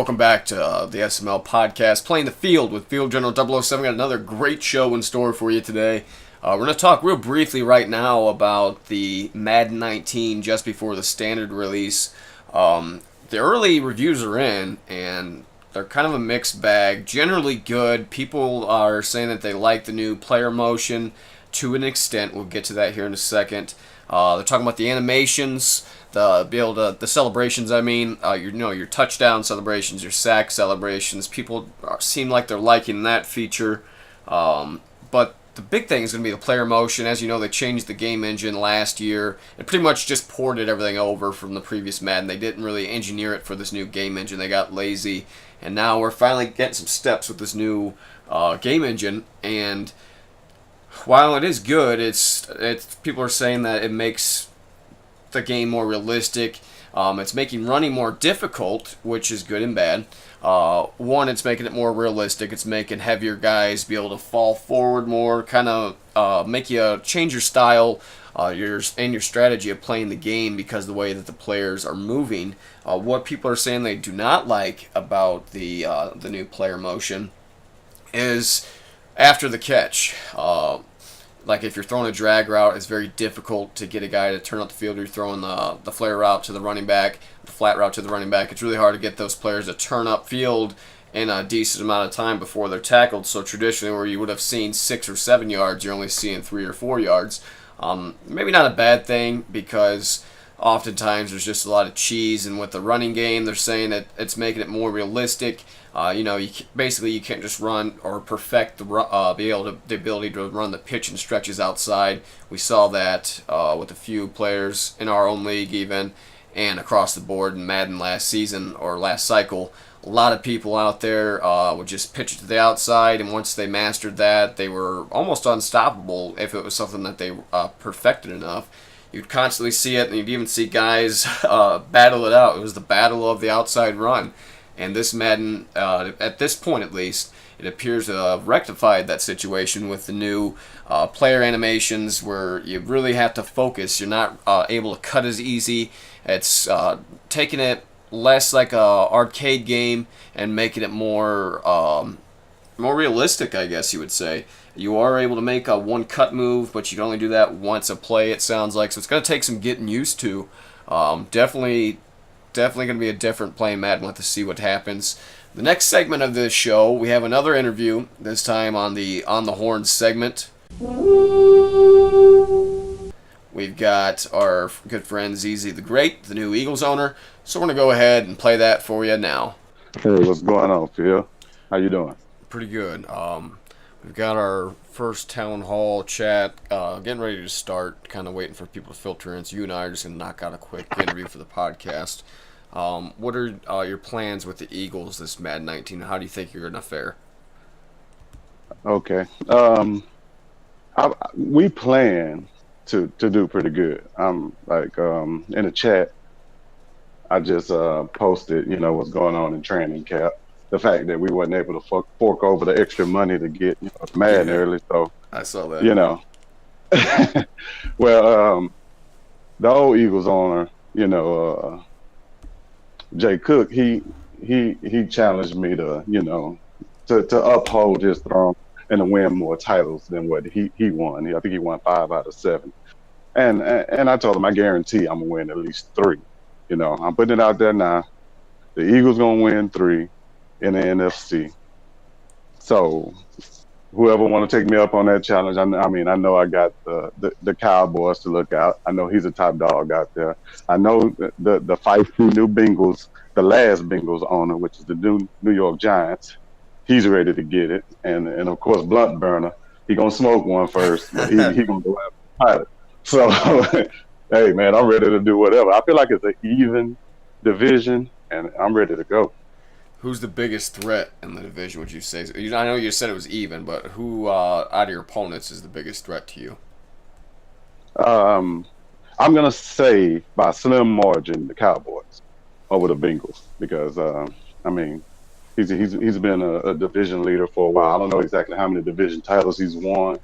welcome back to the SML podcast, Playing the Field with Field General 007. Got another great show in store for you today. We're going to talk real briefly right now about the Madden 19 just before the standard release. The early reviews are in, and they're kind of a mixed bag. Generally good. People are saying that they like the new player motion to an extent. We'll get to that here in a second. They're talking about the animations, the celebrations. I mean, your touchdown celebrations, your sack celebrations. People seem like they're liking that feature. But the big thing is going to be the player motion. As you know, they changed the game engine last year. It pretty much just ported everything over from the previous Madden. They didn't really engineer it for this new game engine. They got lazy, and now we're finally getting some steps with this new game engine. And while it is good, it's people are saying that it makes the game more realistic. It's making running more difficult, which is good and bad. One, it's making it more realistic. It's making heavier guys be able to fall forward more, kind of make you change your style your strategy of playing the game because of the way that the players are moving. What people are saying they do not like about the new player motion is after the catch. Like if you're throwing a drag route, it's very difficult to get a guy to turn up the field. You're throwing the flare route to the running back, the flat route to the running back. It's really hard to get those players to turn up field in a decent amount of time before they're tackled. So traditionally, where you would have seen 6 or 7 yards, you're only seeing 3 or 4 yards. Maybe not a bad thing because oftentimes there's just a lot of cheese, and with the running game, they're saying that it's making it more realistic. You can't just run or perfect the ability to run the pitch and stretches outside. We saw that with a few players in our own league even, and across the board in Madden last season or last cycle. A lot of people out there would just pitch it to the outside, and once they mastered that, they were almost unstoppable if it was something that they perfected enough. You'd constantly see it, and you'd even see guys battle it out. It was the battle of the outside run. And this Madden, at this point at least, it appears to have rectified that situation with the new player animations where you really have to focus. You're not able to cut as easy. It's taking it less like a arcade game and making it more realistic, I guess you would say. You are able to make a one cut move, but you can only do that once a play, it sounds like. So it's going to take some getting used to. Definitely going to be a different playing Madden. We'll have to see what happens. The next segment of this show, we have another interview, this time on the On the Horn segment. We've got our good friend ZZ the Great, the new Eagles owner. So we're going to go ahead and play that for you now. Hey, what's going on, Phil? How you doing? Pretty good. We've got our first town hall chat getting ready to start, kind of waiting for people to filter in. So you and I are just going to knock out a quick interview for the podcast. What are your plans with the Eagles this Madden 19? How do you think you're going to fare? Okay. We plan to do pretty good. I'm in the chat, I just posted, what's going on in training camp. The fact that we wasn't able to fork over the extra money to get Madden early, so I saw that. Well, the old Eagles owner, Jay Cook, he challenged me to uphold his throne and to win more titles than what he won. I think he won 5 out of 7, and I told him I guarantee I'm gonna win at least 3. I'm putting it out there now. The Eagles gonna win 3 in the NFC. So whoever want to take me up on that challenge, I know I got the Cowboys to look out. I know he's a top dog out there. I know the feisty new Bengals, the last Bengals owner, which is the New York Giants, he's ready to get it. And of course, Blunt Burner, he gonna smoke one first, but he gonna go after the pilot. So, hey man, I'm ready to do whatever. I feel like it's an even division, and I'm ready to go. Who's the biggest threat in the division, would you say? I know you said it was even, but who out of your opponents is the biggest threat to you? I'm going to say by a slim margin the Cowboys over the Bengals because, he's been a division leader for a while. I don't know exactly how many division titles he's won,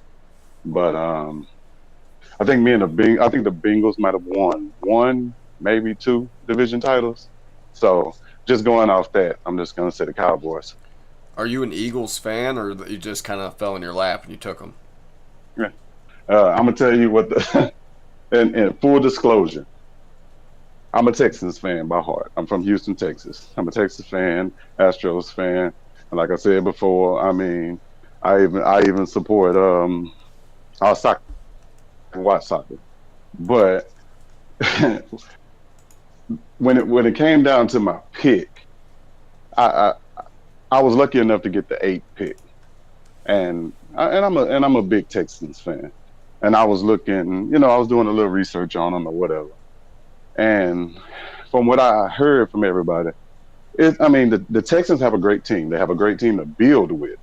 but I think the Bengals might have won 1, maybe 2 division titles. So just going off that, I'm just gonna say the Cowboys. Are you an Eagles fan, or you just kind of fell in your lap and you took them? Yeah. I'm gonna tell you what the in full disclosure, I'm a Texans fan by heart. I'm from Houston, Texas. I'm a Texas fan, Astros fan, and like I said before, I mean, I even support our soccer, watch soccer. But when it came down to my pick, I I was lucky enough to get the eighth pick, and I'm a big Texans fan, and I was looking, I was doing a little research on them or whatever, and from what I heard from everybody, I mean, the Texans have a great team. They have a great team to build with,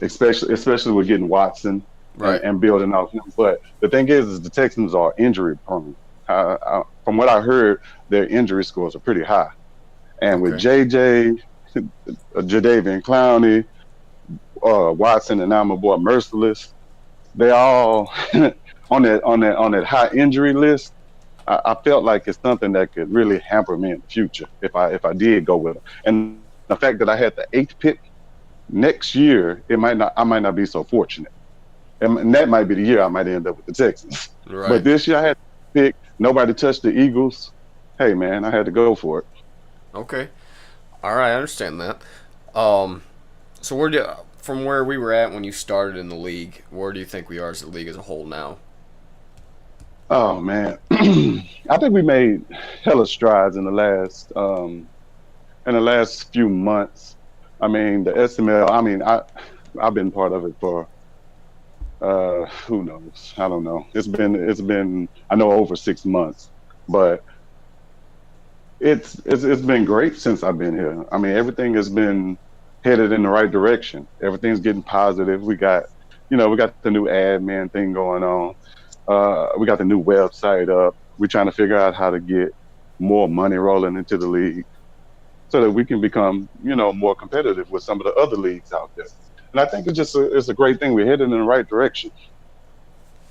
especially with getting Watson Right. and building off him. But the thing is the Texans are injury prone. From what I heard, their injury scores are pretty high, and with Okay. JJ, Jadavian Clowney, Watson, and now my boy Merciless, they all on that high injury list. I felt like it's something that could really hamper me in the future if I did go with them. And the fact that I had the eighth pick next year, I might not be so fortunate, and that might be the year I might end up with the Texans. But Right. this year I had to pick. Nobody touched the Eagles. Hey man, I had to go for it. Okay. All right. I understand that. Um, so from where we were at when you started in the league, where do you think we are as a league as a whole now? Oh man, I think we made hella strides in the last few months. I mean, the SML. I mean, I've been part of it for who knows? I don't know. It's been I know over 6 months, but it's been great since I've been here. I mean, everything has been headed in the right direction. Everything's getting positive. We got the new admin thing going on. We got the new website up. We're trying to figure out how to get more money rolling into the league so that we can become, more competitive with some of the other leagues out there. And I think it's a great thing. We're headed in the right direction.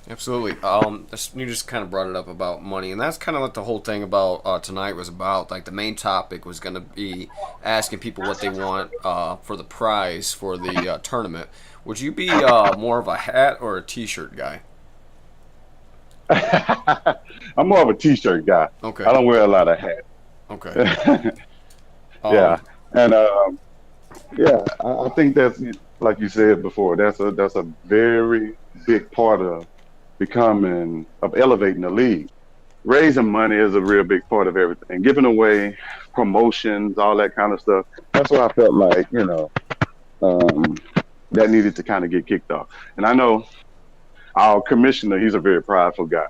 Absolutely. You just kind of brought it up about money, and that's kind of what the whole thing about tonight was about. Like the main topic was going to be asking people what they want for the prize for the tournament. Would you be more of a hat or a T-shirt guy? I'm more of a t-shirt guy. Okay. I don't wear a lot of Okay. hats. Yeah, Um, and yeah, I think that's like you said before. That's a very big part of elevating the league. Raising money is a real big part of everything. Giving away promotions, all that kind of stuff. That's what I felt like, um, that needed to kind of get kicked off. And I know our commissioner, he's a very prideful guy.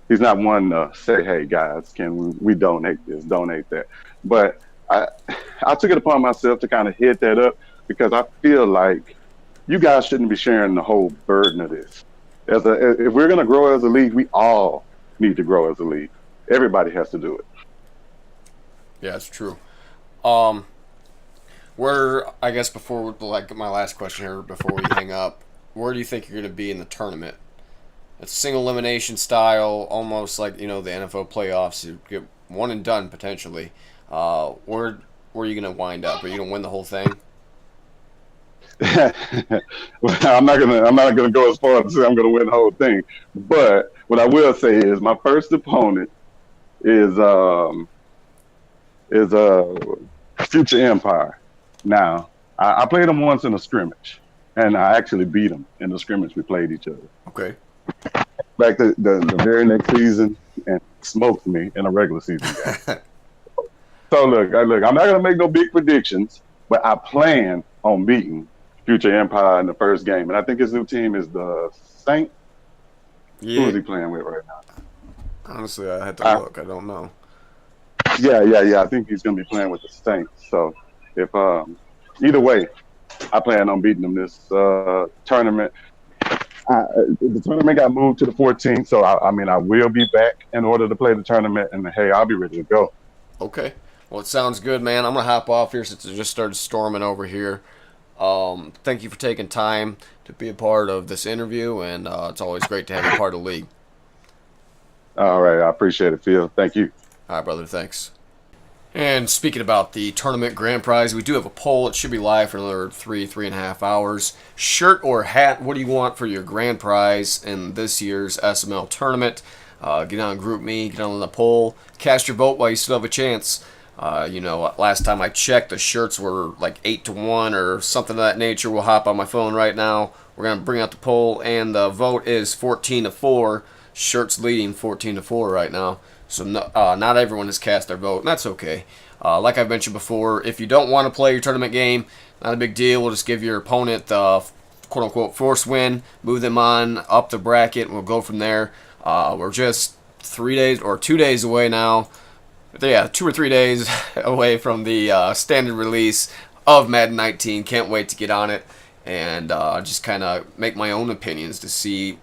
He's not one to say, "Hey guys, can we donate this, donate that?" But I I took it upon myself to kind of head that up because I feel like you guys shouldn't be sharing the whole burden of this. If we're gonna grow as a league, we all need to grow as a league. Everybody has to do it. yeah, it's true. Um, where I guess before like my last question here before we hang up, where do you think you're going to be in the tournament? It's single elimination style, almost like the NFL playoffs. You get one and done potentially. Where are you going to wind up? Are you going to win the whole thing? Well, I'm not gonna go as far as to say I'm gonna win the whole thing. But what I will say is my first opponent is is Future Empire. Now I played him once in a scrimmage, and I actually beat him in the scrimmage. We played each other. Okay. Back the very next season, and smoked me in a regular season game. So look, I'm not gonna make no big predictions, but I plan on beating Future Empire in the first game, and I think his new team is the Saint. Who Yeah. is he playing with right now? Honestly, I had to Uh, look. I don't know. yeah. I think he's gonna be playing with the Saints. So if either way, I plan on beating him this tournament. The tournament got moved to the 14th, so I mean I will be back in order to play the tournament, and hey, I'll be ready to go. Okay. Well, it sounds good, man. I'm gonna hop off here since it just started storming over here. Thank you for taking time to be a part of this interview, and it's always great to have you part of the league. All right, I appreciate it, Phil. Thank you. All right, brother. Thanks. And speaking about the tournament grand prize, we do have a poll. It should be live for another 3.5 hours. Shirt or hat, what do you want for your grand prize in this year's SML tournament? Get on GroupMe, get on the poll, cast your vote while you still have a chance. Last time I checked, the shirts were like 8-1 or something of that nature. We'll hop on my phone right now. We're going to bring out the poll, and the vote is 14-4. Shirts leading 14-4 right now. So not everyone has cast their vote, and that's okay. Like I've mentioned before, if you don't want to play your tournament game, not a big deal. We'll just give your opponent the quote-unquote force win, move them on up the bracket, and we'll go from there. We're just 3 days or 2 days away now. Yeah, 2 or 3 days away from the standard release of Madden 19. Can't wait to get on it and just kind of make my own opinions to see,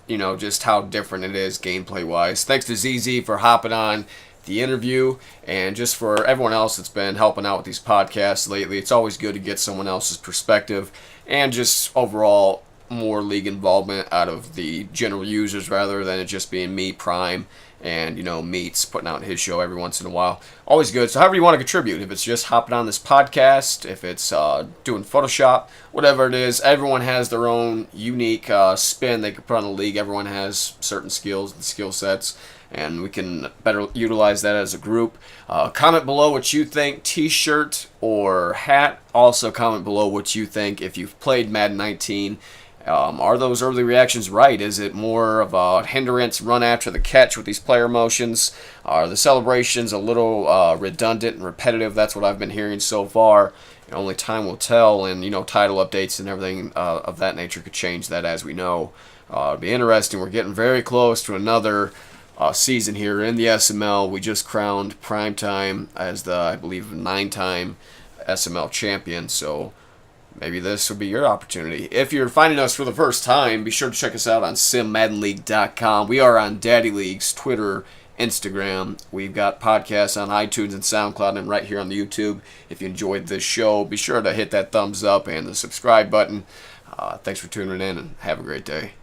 just how different it is gameplay-wise. Thanks to ZZ for hopping on the interview, and just for everyone else that's been helping out with these podcasts lately. It's always good to get someone else's perspective and just overall more league involvement out of the general users rather than it just being me, Prime, and Meats putting out his show every once in a while. Always good. So however you want to contribute, if it's just hopping on this podcast, if it's doing Photoshop, whatever it is, everyone has their own unique spin they can put on the league. Everyone has certain skills and skill sets, and we can better utilize that as a group. Comment below what you think, t-shirt or hat. Also comment below what you think if you've played Madden 19. Are those early reactions right? Is it more of a hindrance, run after the catch with these player motions? Are the celebrations a little redundant and repetitive? That's what I've been hearing so far. Only time will tell, and title updates and everything of that nature could change that, as we know. It'll be interesting. We're getting very close to another season here in the SML. We just crowned Primetime as the, I believe, 9-time SML champion, so maybe this will be your opportunity. If you're finding us for the first time, be sure to check us out on simmaddenleague.com. We are on Daddy Leagues, Twitter, Instagram. We've got podcasts on iTunes and SoundCloud and right here on the YouTube. If you enjoyed this show, be sure to hit that thumbs up and the subscribe button. Thanks for tuning in, and have a great day.